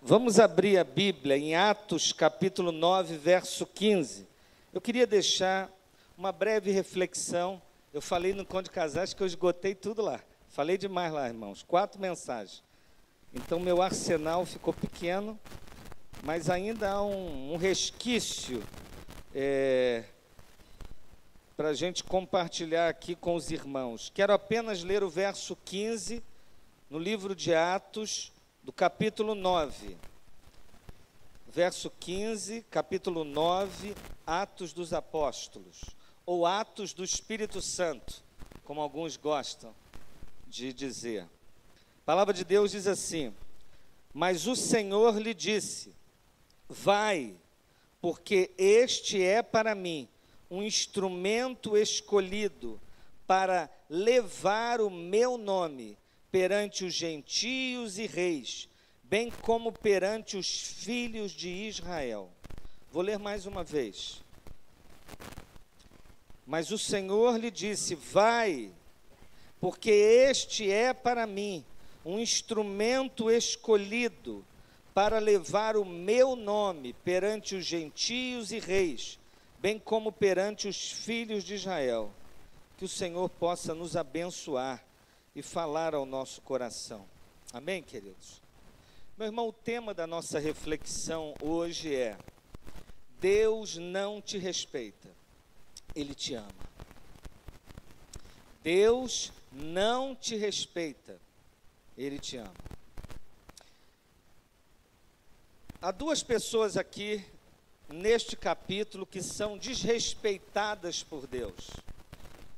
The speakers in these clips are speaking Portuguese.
Vamos abrir a Bíblia em Atos, capítulo 9, verso 15. Eu queria deixar uma breve reflexão. Eu falei no Conde Casais que eu esgotei tudo lá. Falei demais lá, irmãos. 4 mensagens. Então, meu arsenal ficou pequeno, mas ainda há um resquício para a gente compartilhar aqui com os irmãos. Quero apenas ler o verso 15 no livro de Atos, do capítulo 9. Verso 15, capítulo 9, Atos dos Apóstolos, ou Atos do Espírito Santo, como alguns gostam de dizer. A palavra de Deus diz assim: mas o Senhor lhe disse: vai, porque este é para mim um instrumento escolhido para levar o meu nome perante os gentios e reis, bem como perante os filhos de Israel. Vou ler mais uma vez. Mas o Senhor lhe disse: vai, porque este é para mim um instrumento escolhido para levar o meu nome perante os gentios e reis, bem como perante os filhos de Israel. Que o Senhor possa nos abençoar e falar ao nosso coração. Amém, queridos? Meu irmão, o tema da nossa reflexão hoje é: Deus não te respeita, Ele te ama. Deus não te respeita, Ele te ama. Há 2 pessoas aqui neste capítulo que são desrespeitadas por Deus.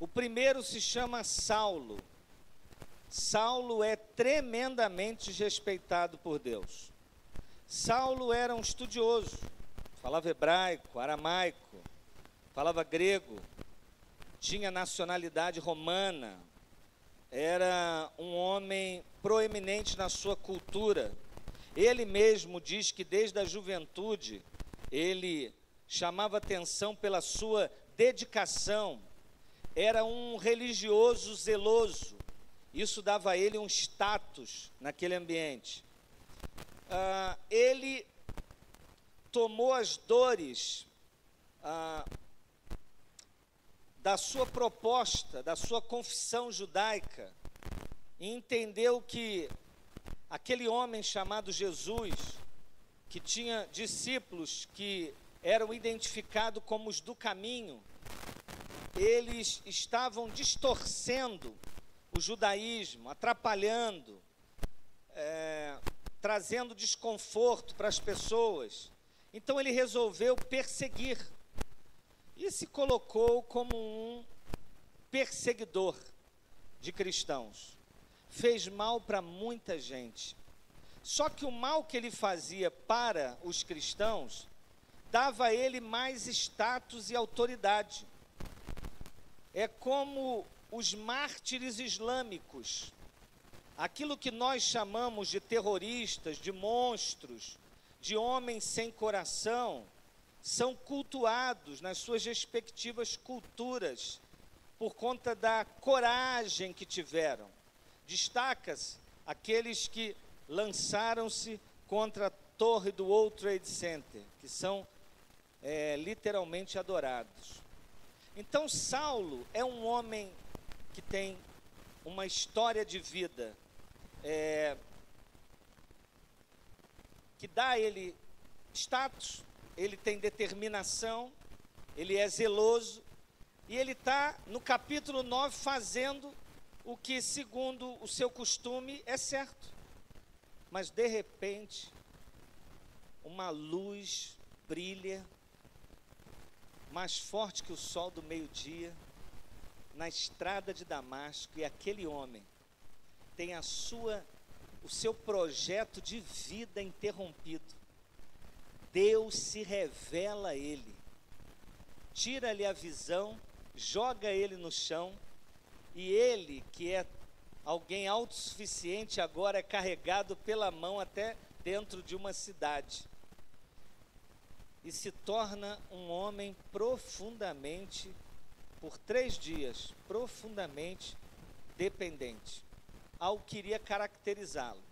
O primeiro se chama Saulo. Saulo é tremendamente desrespeitado por Deus. Saulo era um estudioso, falava hebraico, aramaico, falava grego, tinha nacionalidade romana, era um homem proeminente na sua cultura. Ele mesmo diz que desde a juventude ele chamava atenção pela sua dedicação, era um religioso zeloso. Isso dava a ele um status naquele ambiente. Ele tomou as dores da sua proposta, da sua confissão judaica, e entendeu que aquele homem chamado Jesus, que tinha discípulos que eram identificados como os do caminho, eles estavam distorcendo o judaísmo, atrapalhando, trazendo desconforto para as pessoas. Então ele resolveu perseguir e se colocou como um perseguidor de cristãos. Fez mal para muita gente. Só que o mal que ele fazia para os cristãos dava a ele mais status e autoridade. É como os mártires islâmicos, aquilo que nós chamamos de terroristas, de monstros, de homens sem coração, são cultuados nas suas respectivas culturas por conta da coragem que tiveram. Destaca-se aqueles que lançaram-se contra a torre do World Trade Center, que são literalmente adorados. Então Saulo é um homem que tem uma história de vida que dá a ele status, ele tem determinação, ele é zeloso, e ele está no capítulo 9 fazendo o que, segundo o seu costume, é certo. Mas, de repente, uma luz brilha, mais forte que o sol do meio-dia, na estrada de Damasco, e aquele homem tem o seu projeto de vida interrompido. Deus se revela a ele, tira-lhe a visão, joga ele no chão, e ele, que é alguém autossuficiente, agora é carregado pela mão até dentro de uma cidade, e se torna um homem profundamente, por 3 dias, profundamente dependente. Algo que iria caracterizá-lo.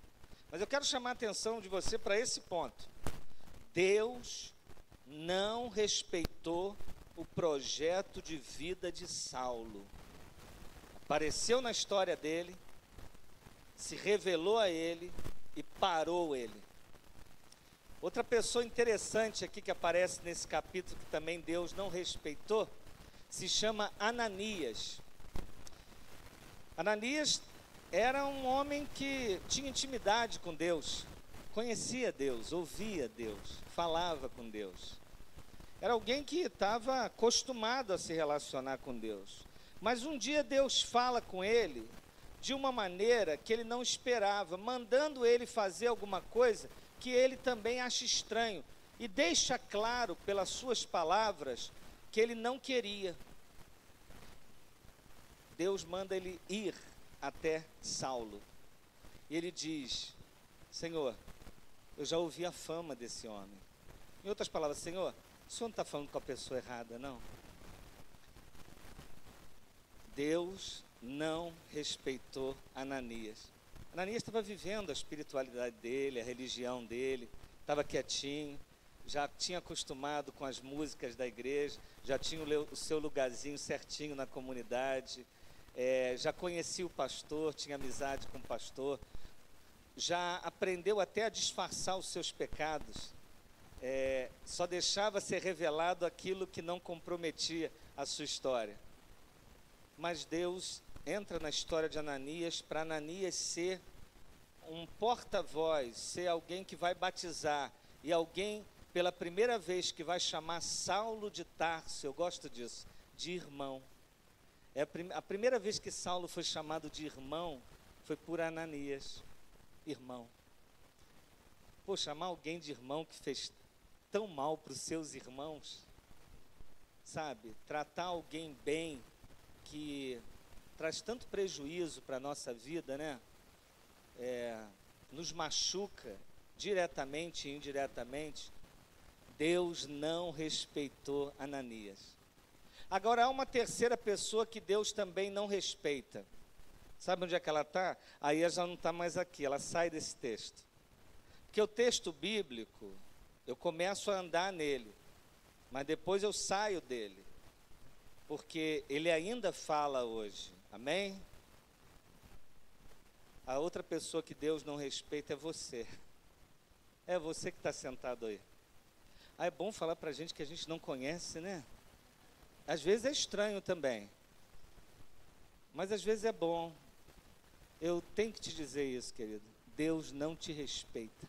Mas eu quero chamar a atenção de você para esse ponto. Deus não respeitou o projeto de vida de Saulo. Apareceu na história dele, se revelou a ele e parou ele. Outra pessoa interessante aqui que aparece nesse capítulo que também Deus não respeitou, se chama Ananias. Ananias era um homem que tinha intimidade com Deus, conhecia Deus, ouvia Deus, falava com Deus. Era alguém que estava acostumado a se relacionar com Deus. Mas um dia Deus fala com ele de uma maneira que ele não esperava, mandando ele fazer alguma coisa que ele também acha estranho. E deixa claro pelas suas palavras que ele não queria. Deus manda ele ir até Saulo. E ele diz: Senhor, eu já ouvi a fama desse homem. Em outras palavras, Senhor, o Senhor não está falando com a pessoa errada, não? Deus não respeitou Ananias. Ananias estava vivendo a espiritualidade dele, a religião dele, estava quietinho, já tinha acostumado com as músicas da igreja, já tinha o seu lugarzinho certinho na comunidade, já conhecia o pastor, tinha amizade com o pastor, já aprendeu até a disfarçar os seus pecados, só deixava ser revelado aquilo que não comprometia a sua história. Mas Deus entra na história de Ananias para Ananias ser um porta-voz, ser alguém que vai batizar e alguém pela primeira vez que vai chamar Saulo de Tarso, eu gosto disso, de irmão. A primeira vez que Saulo foi chamado de irmão foi por Ananias, irmão. Pô, chamar alguém de irmão que fez tão mal para os seus irmãos, sabe? Tratar alguém bem que traz tanto prejuízo para a nossa vida, né? Nos machuca diretamente e indiretamente. Deus não respeitou Ananias. Agora há uma terceira pessoa que Deus também não respeita. Sabe onde é que ela está? Aí ela já não está mais aqui, ela sai desse texto. Porque o texto bíblico, eu começo a andar nele, mas depois eu saio dele. Porque ele ainda fala hoje, amém? A outra pessoa que Deus não respeita é você. É você que está sentado aí. É bom falar para a gente que a gente não conhece, né? Às vezes é estranho também. Mas às vezes é bom. Eu tenho que te dizer isso, querido. Deus não te respeita.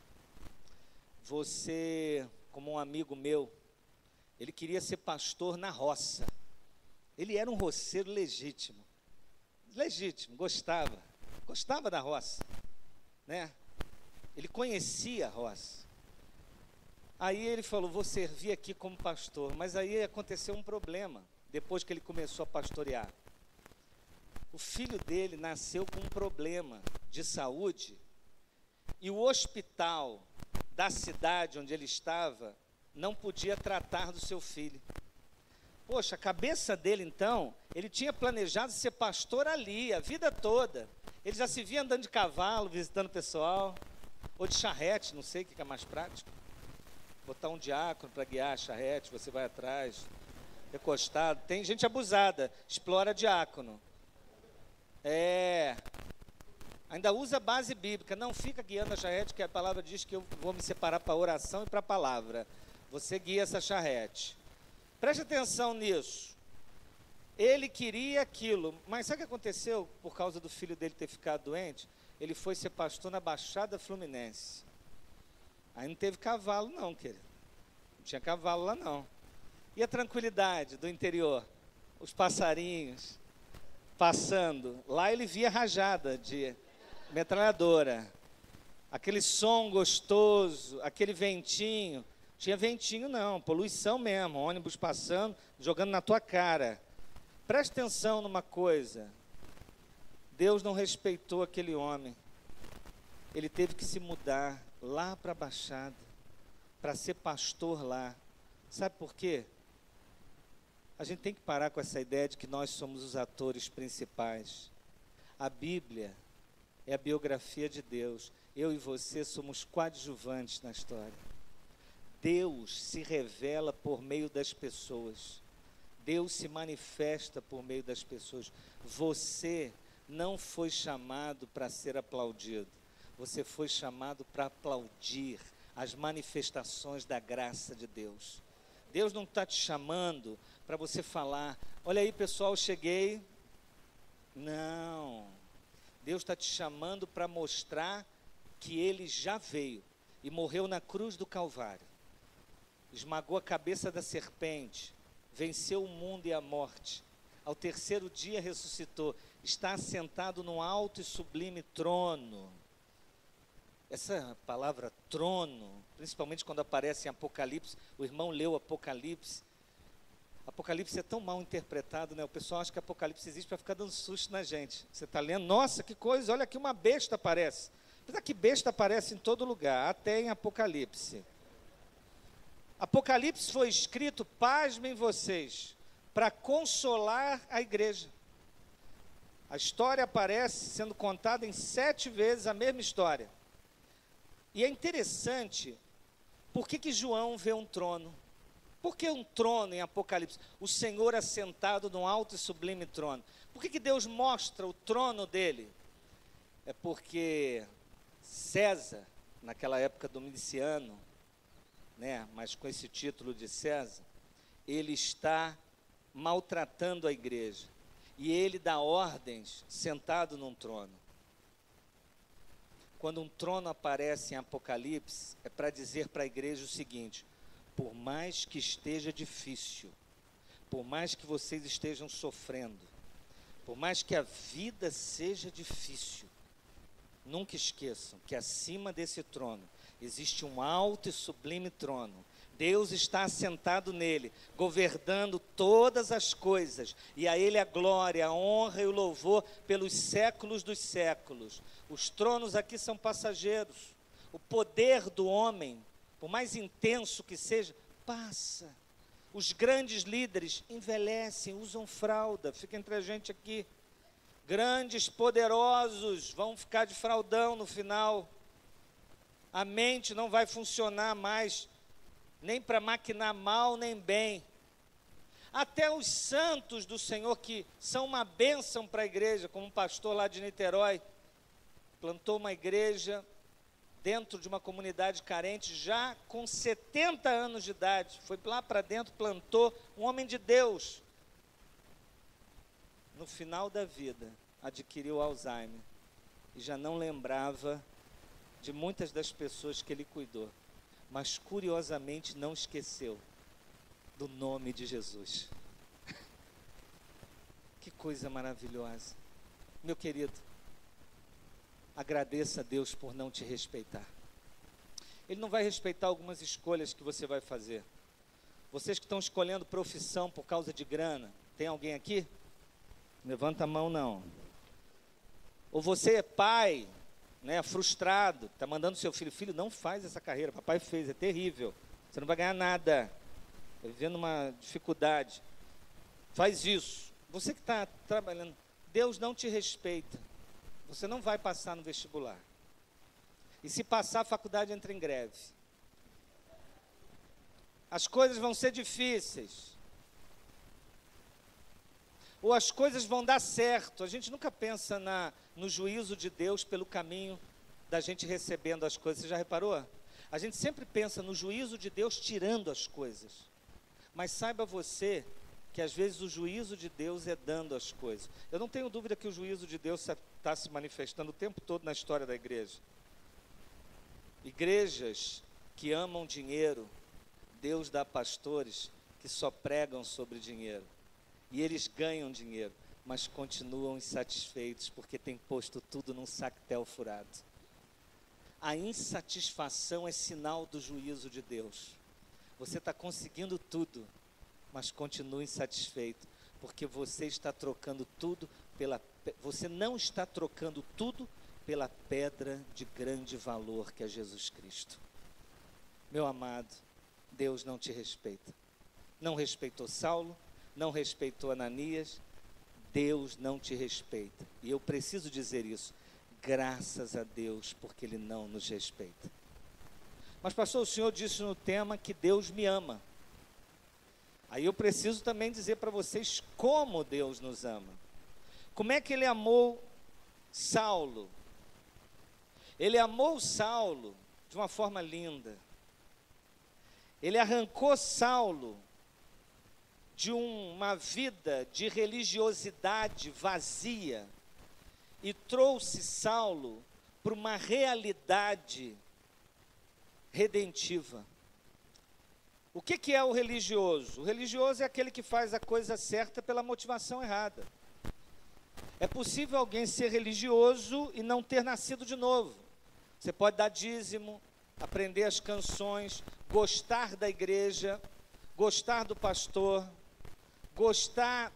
Você, como um amigo meu, ele queria ser pastor na roça. Ele era um roceiro legítimo, gostava da roça, né? Ele conhecia a roça. Aí ele falou, vou servir aqui como pastor, mas aí aconteceu um problema, depois que ele começou a pastorear. O filho dele nasceu com um problema de saúde, e o hospital da cidade onde ele estava não podia tratar do seu filho. Poxa, a cabeça dele então, ele tinha planejado ser pastor ali, a vida toda. Ele já se via andando de cavalo, visitando o pessoal, ou de charrete, não sei o que é mais prático. Botar um diácono para guiar a charrete, você vai atrás, recostado. Tem gente abusada, explora diácono. Ainda usa base bíblica, não fica guiando a charrete, que a palavra diz que eu vou me separar para a oração e para a palavra. Você guia essa charrete. Preste atenção nisso. Ele queria aquilo, mas sabe o que aconteceu por causa do filho dele ter ficado doente? Ele foi ser pastor na Baixada Fluminense. Aí não teve cavalo não, querido. Não tinha cavalo lá não. E a tranquilidade do interior? Os passarinhos passando. Lá ele via rajada de metralhadora. Aquele som gostoso, aquele ventinho. Tinha ventinho não, poluição mesmo, ônibus passando, jogando na tua cara. Preste atenção numa coisa, Deus não respeitou aquele homem, ele teve que se mudar lá para a Baixada, para ser pastor lá. Sabe por quê? A gente tem que parar com essa ideia de que nós somos os atores principais. A Bíblia é a biografia de Deus, Eu e você somos coadjuvantes na história. Deus se revela por meio das pessoas. Deus se manifesta por meio das pessoas. Você não foi chamado para ser aplaudido. Você foi chamado para aplaudir as manifestações da graça de Deus. Deus não está te chamando para você falar, olha aí pessoal, cheguei. Não. Deus está te chamando para mostrar que Ele já veio e morreu na cruz do Calvário. Esmagou a cabeça da serpente, venceu o mundo e a morte. Ao terceiro dia ressuscitou, está assentado num alto e sublime trono. Essa palavra trono, principalmente quando aparece em Apocalipse, o irmão leu Apocalipse. Apocalipse é tão mal interpretado, né? O pessoal acha que Apocalipse existe para ficar dando susto na gente. Você está lendo, nossa, que coisa, olha aqui uma besta aparece. Apesar que besta aparece em todo lugar, até em Apocalipse. Apocalipse foi escrito, pasmem vocês, para consolar a igreja. A história aparece sendo contada em 7 vezes a mesma história. E é interessante, por que João vê um trono? Por que um trono em Apocalipse? O Senhor assentado num alto e sublime trono. Por que Deus mostra o trono dele? É porque César, naquela época Domiciano, né, mas com esse título de César, ele está maltratando a igreja. E ele dá ordens sentado num trono. Quando um trono aparece em Apocalipse, é para dizer para a igreja o seguinte: por mais que esteja difícil, por mais que vocês estejam sofrendo, por mais que a vida seja difícil, nunca esqueçam que acima desse trono existe um alto e sublime trono. Deus está assentado nele, governando todas as coisas, e a Ele a glória, a honra e o louvor pelos séculos dos séculos. Os tronos aqui são passageiros. O poder do homem, por mais intenso que seja, passa. Os grandes líderes envelhecem, usam fralda, fica entre a gente aqui. Grandes, poderosos vão ficar de fraldão no final. A mente não vai funcionar mais, nem para maquinar mal, nem bem. Até os santos do Senhor, que são uma bênção para a igreja, como um pastor lá de Niterói, plantou uma igreja dentro de uma comunidade carente, já com 70 anos de idade, foi lá para dentro, plantou, um homem de Deus. No final da vida, adquiriu Alzheimer, e já não lembrava de muitas das pessoas que ele cuidou. Mas curiosamente não esqueceu do nome de Jesus. Que coisa maravilhosa. Meu querido, agradeça a Deus por não te respeitar. Ele não vai respeitar algumas escolhas que você vai fazer. Vocês que estão escolhendo profissão por causa de grana, tem alguém aqui? Levanta a mão não. Ou você é pai, né, frustrado, está mandando seu filho, não faz essa carreira, papai fez, é terrível, você não vai ganhar nada, está vivendo uma dificuldade, faz isso. Você que está trabalhando, Deus não te respeita, você não vai passar no vestibular, e se passar a faculdade entra em greve, as coisas vão ser difíceis, ou as coisas vão dar certo. A gente nunca pensa no juízo de Deus pelo caminho da gente recebendo as coisas. Você já reparou? A gente sempre pensa no juízo de Deus tirando as coisas. Mas saiba você que às vezes o juízo de Deus é dando as coisas. Eu não tenho dúvida que o juízo de Deus está se manifestando o tempo todo na história da igreja. Igrejas que amam dinheiro, Deus dá pastores que só pregam sobre dinheiro. E eles ganham dinheiro, mas continuam insatisfeitos, porque têm posto tudo num sactel furado. A insatisfação é sinal do juízo de Deus. Você está conseguindo tudo, mas continua insatisfeito, porque você está trocando tudo você não está trocando tudo pela pedra de grande valor que é Jesus Cristo. Meu amado, Deus não te respeita. Não respeitou Saulo, não respeitou Ananias, Deus não te respeita. E eu preciso dizer isso. graças a Deus, porque Ele não nos respeita. Mas, pastor, o senhor disse no tema que Deus me ama. Aí eu preciso também dizer para vocês como Deus nos ama. Como é que Ele amou Saulo? Ele amou Saulo de uma forma linda. Ele arrancou Saulo de uma vida de religiosidade vazia e trouxe Saulo para uma realidade redentiva. O que é o religioso? O religioso é aquele que faz a coisa certa pela motivação errada. É possível alguém ser religioso e não ter nascido de novo. Você pode dar dízimo, aprender as canções, gostar da igreja, gostar do pastor, gostar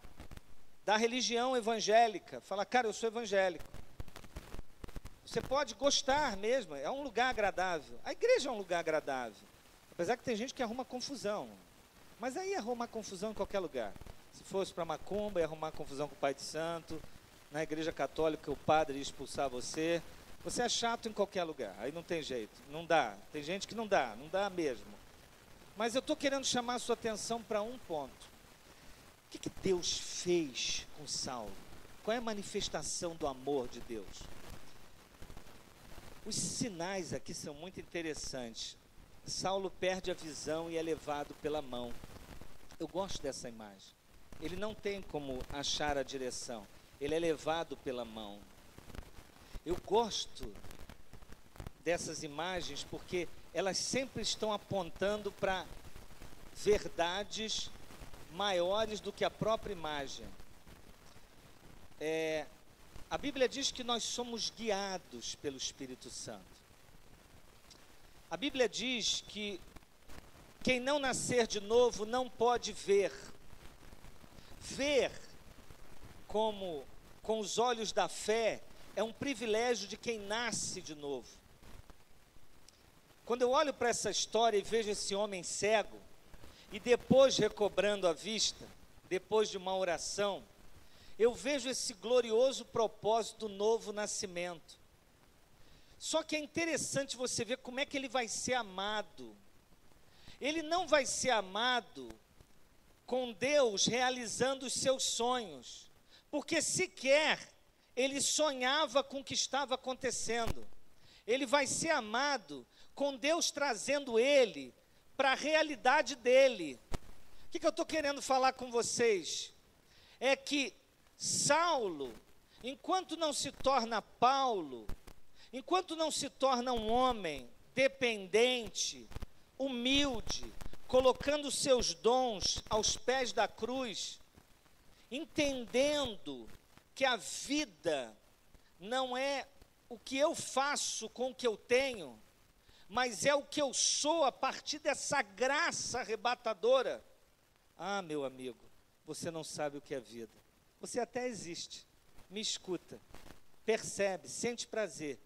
da religião evangélica. Fala, cara, eu sou evangélico. Você pode gostar mesmo, é um lugar agradável. A igreja é um lugar agradável. Apesar que tem gente que arruma confusão. Mas aí arruma confusão em qualquer lugar. Se fosse para macumba, ia arrumar confusão com o pai de santo. Na igreja católica, o padre ia expulsar você. Você é chato em qualquer lugar, aí não tem jeito, não dá. Tem gente que não dá mesmo. Mas eu estou querendo chamar a sua atenção para um ponto. O que Deus fez com Saulo? Qual é a manifestação do amor de Deus? Os sinais aqui são muito interessantes. Saulo perde a visão e é levado pela mão. Eu gosto dessa imagem. Ele não tem como achar a direção. Ele é levado pela mão. Eu gosto dessas imagens porque elas sempre estão apontando para verdades maiores do que a própria imagem. A Bíblia diz que nós somos guiados pelo Espírito Santo. A Bíblia diz que quem não nascer de novo não pode ver. Ver como com os olhos da fé é um privilégio de quem nasce de novo. Quando eu olho para essa história e vejo esse homem cego, e depois recobrando a vista, depois de uma oração, eu vejo esse glorioso propósito do novo nascimento. Só que é interessante você ver como é que ele vai ser amado. Ele não vai ser amado com Deus realizando os seus sonhos, porque sequer ele sonhava com o que estava acontecendo. Ele vai ser amado com Deus trazendo ele para a realidade dele. O que eu estou querendo falar com vocês? É que Saulo, enquanto não se torna Paulo, enquanto não se torna um homem dependente, humilde, colocando seus dons aos pés da cruz, entendendo que a vida não é o que eu faço com o que eu tenho, mas é o que eu sou a partir dessa graça arrebatadora. Ah, meu amigo, você não sabe o que é vida. Você até existe, me escuta, percebe, sente prazer,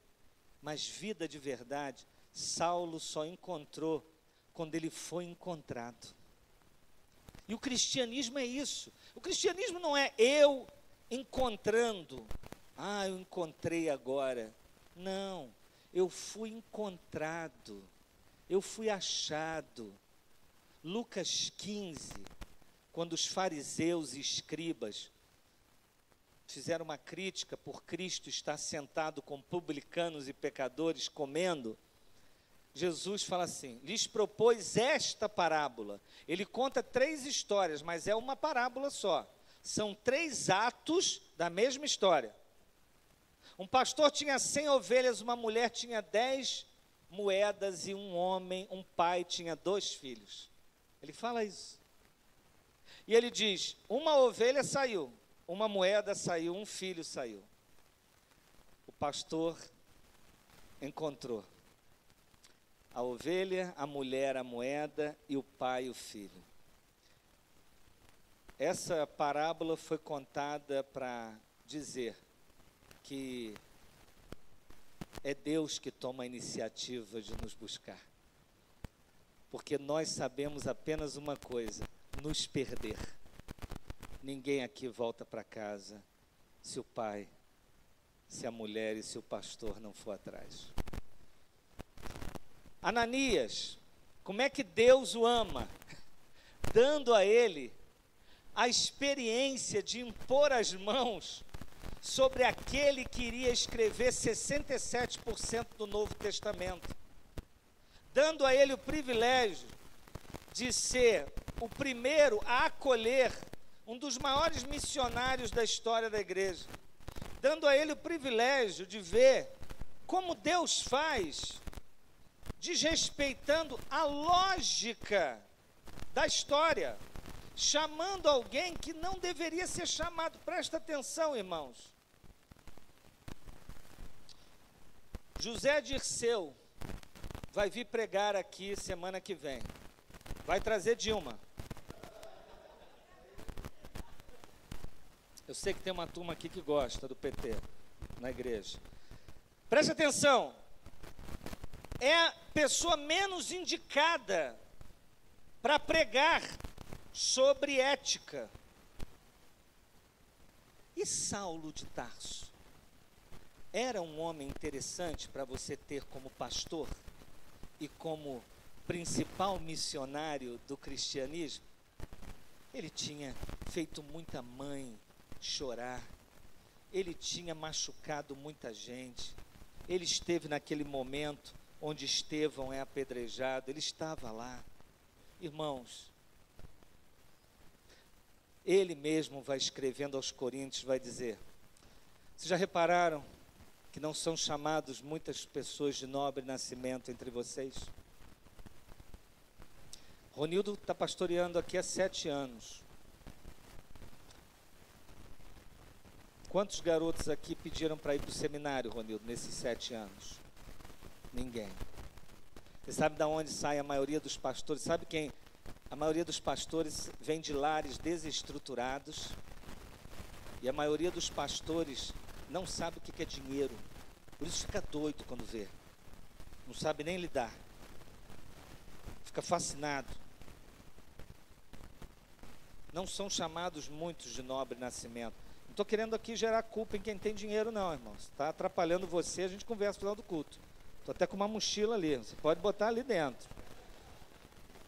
mas vida de verdade, Saulo só encontrou quando ele foi encontrado. E o cristianismo é isso. O cristianismo não é eu encontrando. Ah, eu encontrei agora. Não, eu fui encontrado. Eu fui achado. Lucas 15, quando os fariseus e escribas fizeram uma crítica por Cristo estar sentado com publicanos e pecadores comendo, Jesus fala assim, lhes propôs esta parábola. Ele conta 3 histórias, mas é uma parábola só. São 3 atos da mesma história. Um pastor tinha 100 ovelhas, uma mulher tinha 10 moedas e um homem, um pai, tinha 2 filhos. Ele fala isso. E ele diz, uma ovelha saiu, uma moeda saiu, um filho saiu. O pastor encontrou a ovelha, a mulher, a moeda e o pai, o filho. Essa parábola foi contada para dizer que é Deus que toma a iniciativa de nos buscar. Porque nós sabemos apenas uma coisa, nos perder. Ninguém aqui volta para casa se o pai se a mulher e se o pastor não for atrás. Ananias, como é que Deus o ama? Dando a ele a experiência de impor as mãos sobre aquele que iria escrever 67% do Novo Testamento. Dando a ele o privilégio de ser o primeiro a acolher um dos maiores missionários da história da igreja. Dando a ele o privilégio de ver como Deus faz, desrespeitando a lógica da história, chamando alguém que não deveria ser chamado. Presta atenção, irmãos. José Dirceu vai vir pregar aqui semana que vem. Vai trazer Dilma. Eu sei que tem uma turma aqui que gosta do PT na igreja. Preste atenção. É a pessoa menos indicada para pregar sobre ética. E Saulo de Tarso? Era um homem interessante para você ter como pastor e como principal missionário do cristianismo? Ele tinha feito muita mãe chorar, ele tinha machucado muita gente, ele esteve naquele momento onde Estevão é apedrejado, ele estava lá. Irmãos, ele mesmo vai escrevendo aos Coríntios, vai dizer: vocês já repararam que não são chamados muitas pessoas de nobre nascimento entre vocês? Ronildo está pastoreando aqui há 7 anos. Quantos garotos aqui pediram para ir para o seminário, Ronildo, nesses 7 anos? Ninguém. Você sabe de onde sai a maioria dos pastores? Sabe quem? A maioria dos pastores vem de lares desestruturados. E a maioria dos pastores não sabe o que é dinheiro. Por isso fica doido quando vê. Não sabe nem lidar. Fica fascinado. Não são chamados muitos de nobre nascimento. Não estou querendo aqui gerar culpa em quem tem dinheiro não, irmãos. Está atrapalhando você, a gente conversa no final do culto. Estou até com uma mochila ali, você pode botar ali dentro.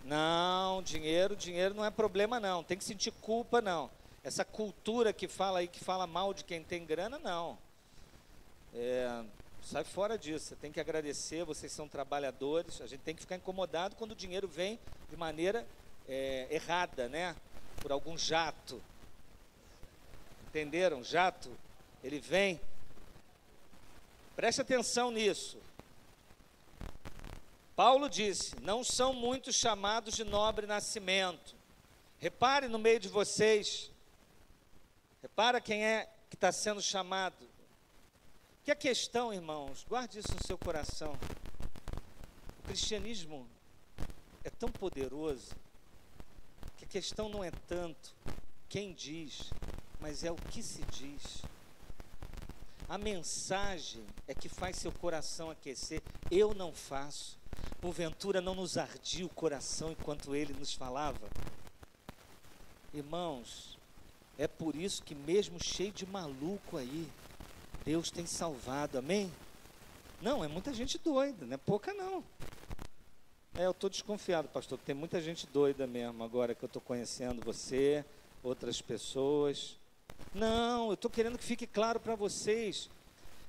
Não, dinheiro não é problema não, tem que sentir culpa não. Essa cultura que fala aí, que fala mal de quem tem grana, não. Sai fora disso, você tem que agradecer, vocês são trabalhadores, a gente tem que ficar incomodado quando o dinheiro vem de maneira errada, né? Por algum jato. Entenderam? Jato, ele vem. Preste atenção nisso. Paulo disse: não são muitos chamados de nobre nascimento. Repare no meio de vocês. Repara quem é que está sendo chamado. Que a questão, irmãos, guarde isso no seu coração. O cristianismo é tão poderoso que a questão não é tanto quem diz, mas é o que se diz. A mensagem é que faz seu coração aquecer. Eu não faço. Porventura não nos ardia o coração enquanto ele nos falava? Irmãos, é por isso que mesmo cheio de maluco aí, Deus tem salvado, amém? Não, é muita gente doida, não é pouca não. Eu estou desconfiado, pastor, que tem muita gente doida mesmo, agora que eu estou conhecendo você, outras pessoas. Não, eu estou querendo que fique claro para vocês,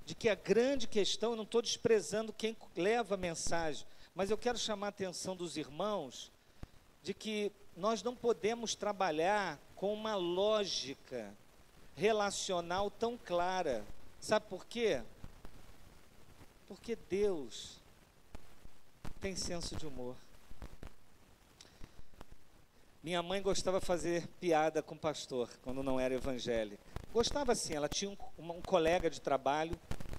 de que a grande questão, eu não estou desprezando quem leva a mensagem, mas eu quero chamar a atenção dos irmãos, de que nós não podemos trabalhar com uma lógica relacional tão clara. Sabe por quê? Porque Deus tem senso de humor. Minha mãe gostava de fazer piada com o pastor, quando não era evangélica. Gostava assim, ela tinha um colega de trabalho,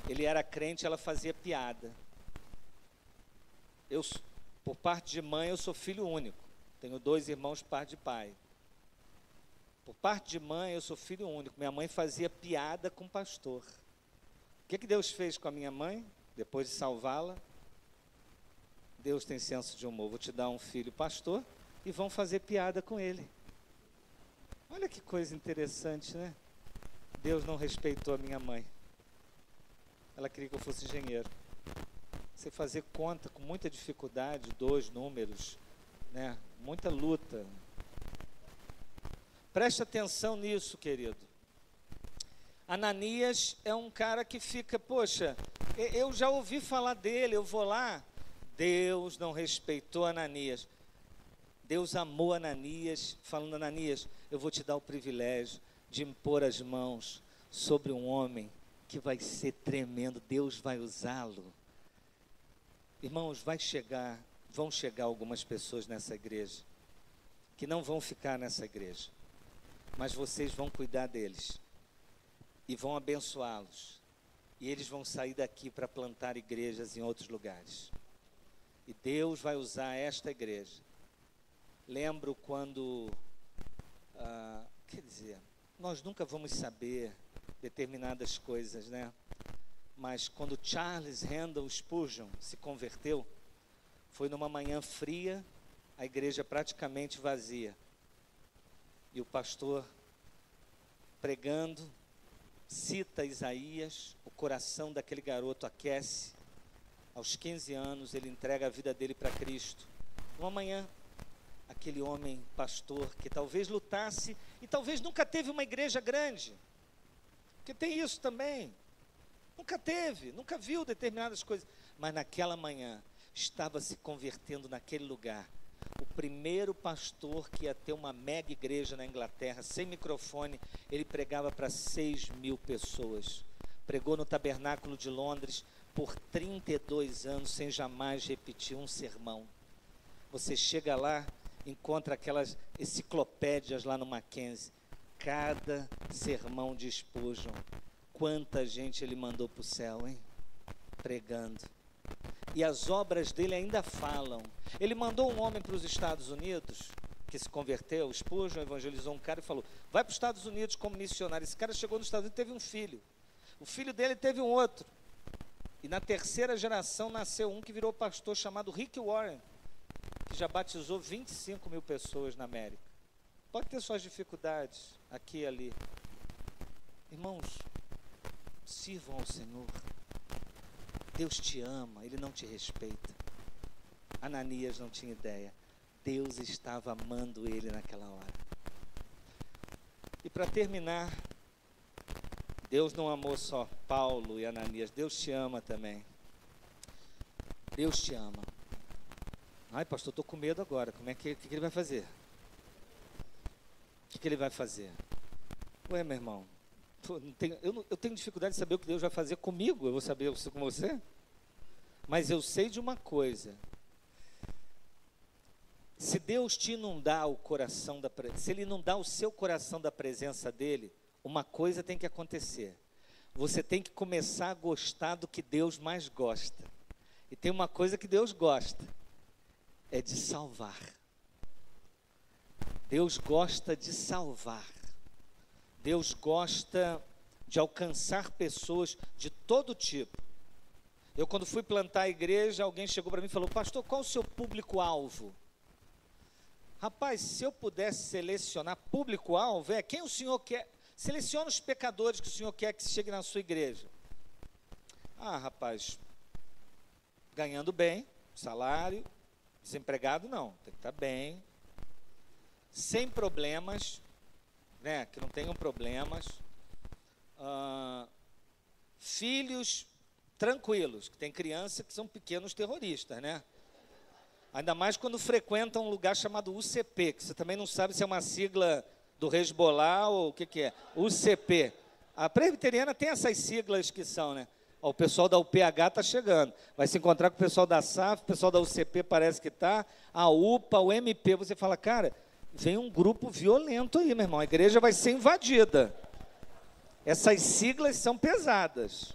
ele era crente, ela fazia piada. Eu, por parte de mãe, eu sou filho único. Tenho 2 irmãos por parte de pai. Por parte de mãe, eu sou filho único. Minha mãe fazia piada com o pastor. O que Deus fez com a minha mãe, depois de salvá-la? Deus tem senso de humor. Vou te dar um filho pastor e vão fazer piada com ele. Olha que coisa interessante, né? Deus não respeitou a minha mãe. ela queria que eu fosse engenheiro. Você fazer conta com muita dificuldade, 2 números, né? Muita luta. Preste atenção nisso, querido. Ananias é um cara que fica, poxa, eu já ouvi falar dele, eu vou lá. Deus não respeitou Ananias. Deus amou Ananias, falando: Ananias, eu vou te dar o privilégio de impor as mãos sobre um homem que vai ser tremendo, Deus vai usá-lo. Irmãos, vão chegar algumas pessoas nessa igreja, que não vão ficar nessa igreja, mas vocês vão cuidar deles, e vão abençoá-los, e eles vão sair daqui para plantar igrejas em outros lugares, e Deus vai usar esta igreja. Lembro quando, nós nunca vamos saber determinadas coisas, né? Mas quando Charles Haddon Spurgeon se converteu, foi numa manhã fria, a igreja praticamente vazia. E o pastor, pregando, cita Isaías, o coração daquele garoto aquece. Aos 15 anos, ele entrega a vida dele para Cristo. Uma manhã, aquele homem pastor que talvez lutasse e talvez nunca teve uma igreja grande, porque tem isso também, nunca viu determinadas coisas, mas naquela manhã estava se convertendo naquele lugar, o primeiro pastor que ia ter uma mega igreja na Inglaterra, sem microfone. Ele pregava para 6.000 pessoas, pregou no Tabernáculo de Londres por 32 anos, sem jamais repetir um sermão. Você chega lá, encontra aquelas enciclopédias lá no Mackenzie, cada sermão de Spurgeon, quanta gente ele mandou para o céu, hein? Pregando. E as obras dele ainda falam. Ele mandou um homem para os Estados Unidos, que se converteu. Spurgeon evangelizou um cara e falou: vai para os Estados Unidos como missionário. Esse cara chegou nos Estados Unidos e teve um filho. O filho dele teve um outro. E na 3ª geração nasceu um que virou pastor, chamado Rick Warren, que já batizou 25.000 pessoas na América. Pode ter suas dificuldades aqui e ali. Irmãos, sirvam ao Senhor. Deus te ama, Ele não te respeita. Ananias não tinha ideia. Deus estava amando ele naquela hora. E para terminar, Deus não amou só Paulo e Ananias, Deus te ama também. Deus te ama. Ai, pastor, estou com medo agora. Como é que ele vai fazer? O que ele vai fazer? Ué, meu irmão, eu tenho dificuldade de saber o que Deus vai fazer comigo. Eu vou saber com você? Mas eu sei de uma coisa. Se Deus te inundar o coração, se Ele inundar o seu coração da presença dEle, uma coisa tem que acontecer. Você tem que começar a gostar do que Deus mais gosta. E tem uma coisa que Deus gosta, é de salvar. Deus gosta de salvar. Deus gosta de alcançar pessoas de todo tipo. Eu, quando fui plantar a igreja, alguém chegou para mim e falou: pastor, qual o seu público-alvo? Rapaz, se eu pudesse selecionar público-alvo, quem o senhor quer? Seleciona os pecadores que o senhor quer que chegue na sua igreja. Ah, rapaz, ganhando bem, salário, desempregado não, tem que estar bem, sem problemas, né, que não tenham problemas, filhos tranquilos, que tem crianças que são pequenos terroristas, né? Ainda mais quando frequentam um lugar chamado UCP, que você também não sabe se é uma sigla do Hezbollah ou o que é. UCP. A presbiteriana tem essas siglas que são, né? Ó, o pessoal da UPH está chegando. Vai se encontrar com o pessoal da SAF, o pessoal da UCP parece que está, a UPA, o MP. Você fala, cara, vem um grupo violento aí, meu irmão. A igreja vai ser invadida. Essas siglas são pesadas.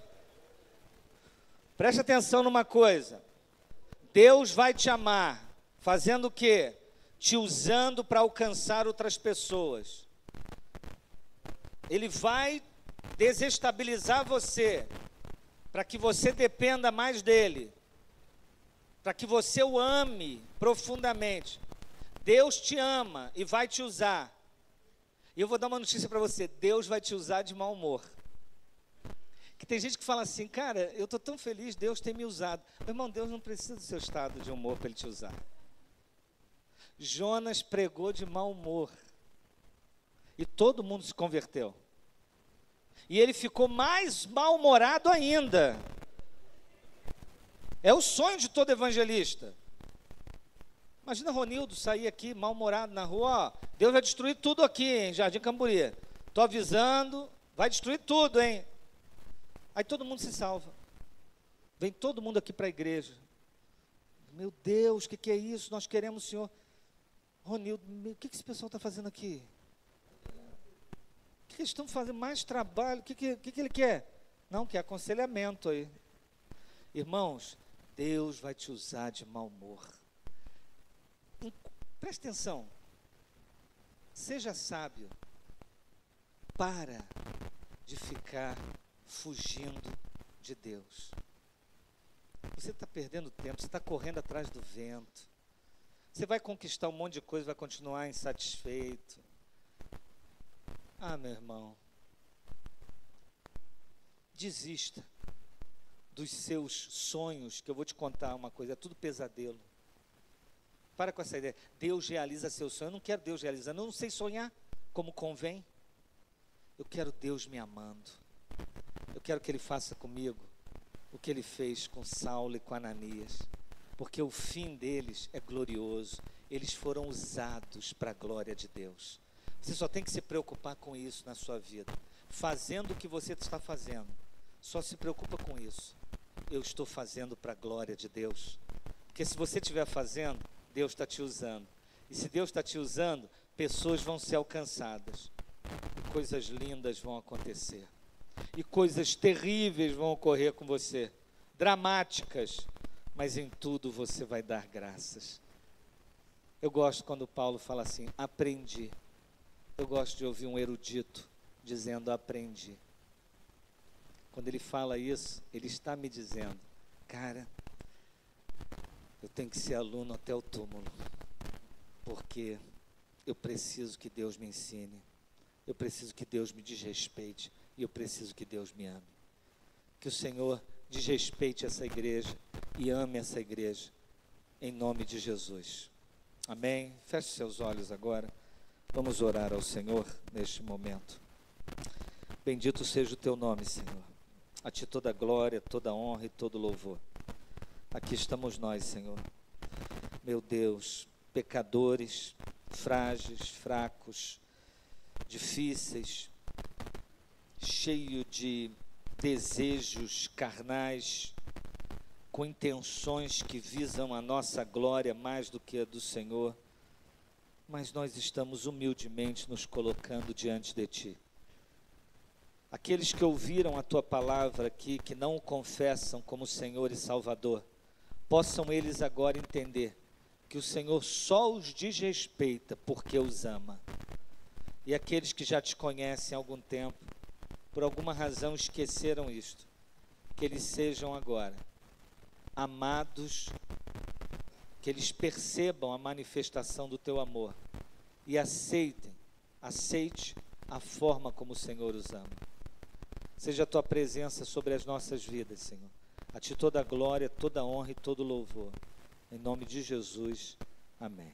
Preste atenção numa coisa. Deus vai te amar, fazendo o quê? Te usando para alcançar outras pessoas. Ele vai desestabilizar você, para que você dependa mais dele, para que você o ame profundamente. Deus te ama e vai te usar. E eu vou dar uma notícia para você: Deus vai te usar de mau humor. Que tem gente que fala assim, cara, eu estou tão feliz, Deus tem me usado. Meu irmão, Deus não precisa do seu estado de humor para Ele te usar. Jonas pregou de mau humor. E todo mundo se converteu. E ele ficou mais mal-humorado ainda. É o sonho de todo evangelista. Imagina Ronildo sair aqui mal-humorado na rua, ó, Deus vai destruir tudo aqui, em Jardim Camburi. Estou avisando, vai destruir tudo, hein? Aí todo mundo se salva. Vem todo mundo aqui para a igreja. Meu Deus, o que é isso? Nós queremos o Senhor. Ronildo, o que esse pessoal está fazendo aqui? O que eles estão fazendo? Mais trabalho? O que ele quer? Não, quer aconselhamento aí. Irmãos, Deus vai te usar de mau humor. Preste atenção. Seja sábio. Para de ficar fugindo de Deus. Você está perdendo tempo, você está correndo atrás do vento. Você vai conquistar um monte de coisa, vai continuar insatisfeito. Ah, meu irmão, desista dos seus sonhos, que eu vou te contar uma coisa, é tudo pesadelo. Para com essa ideia, Deus realiza seu sonho. Eu não quero Deus realizando, eu não sei sonhar como convém. Eu quero Deus me amando. Eu quero que Ele faça comigo o que Ele fez com Saulo e com Ananias, porque o fim deles é glorioso. Eles foram usados para a glória de Deus. Você só tem que se preocupar com isso na sua vida. Fazendo o que você está fazendo, só se preocupa com isso. Eu estou fazendo para a glória de Deus. Porque se você estiver fazendo, Deus está te usando. E se Deus está te usando, pessoas vão ser alcançadas. E coisas lindas vão acontecer. E coisas terríveis vão ocorrer com você. Dramáticas. Mas em tudo você vai dar graças. Eu gosto quando Paulo fala assim, aprendi. Eu gosto de ouvir um erudito dizendo aprendi. Quando ele fala isso, ele está me dizendo, cara, eu tenho que ser aluno até o túmulo, porque eu preciso que Deus me ensine, eu preciso que Deus me desrespeite, e eu preciso que Deus me ame. Que o Senhor desrespeite essa igreja e ame essa igreja, em nome de Jesus. Amém? Feche seus olhos agora. Vamos orar ao Senhor neste momento. Bendito seja o teu nome, Senhor. A ti toda glória, toda honra e todo louvor. Aqui estamos nós, Senhor. Meu Deus, pecadores, frágeis, fracos, difíceis, cheio de desejos carnais, com intenções que visam a nossa glória mais do que a do Senhor. Mas nós estamos humildemente nos colocando diante de Ti. Aqueles que ouviram a Tua palavra aqui, que não o confessam como Senhor e Salvador, possam eles agora entender que o Senhor só os desrespeita porque os ama. E aqueles que já Te conhecem há algum tempo, por alguma razão esqueceram isto, que eles sejam agora amados, que eles percebam a manifestação do Teu amor e aceite a forma como o Senhor os ama. Seja a Tua presença sobre as nossas vidas, Senhor. A Ti toda a glória, toda a honra e todo o louvor. Em nome de Jesus, amém.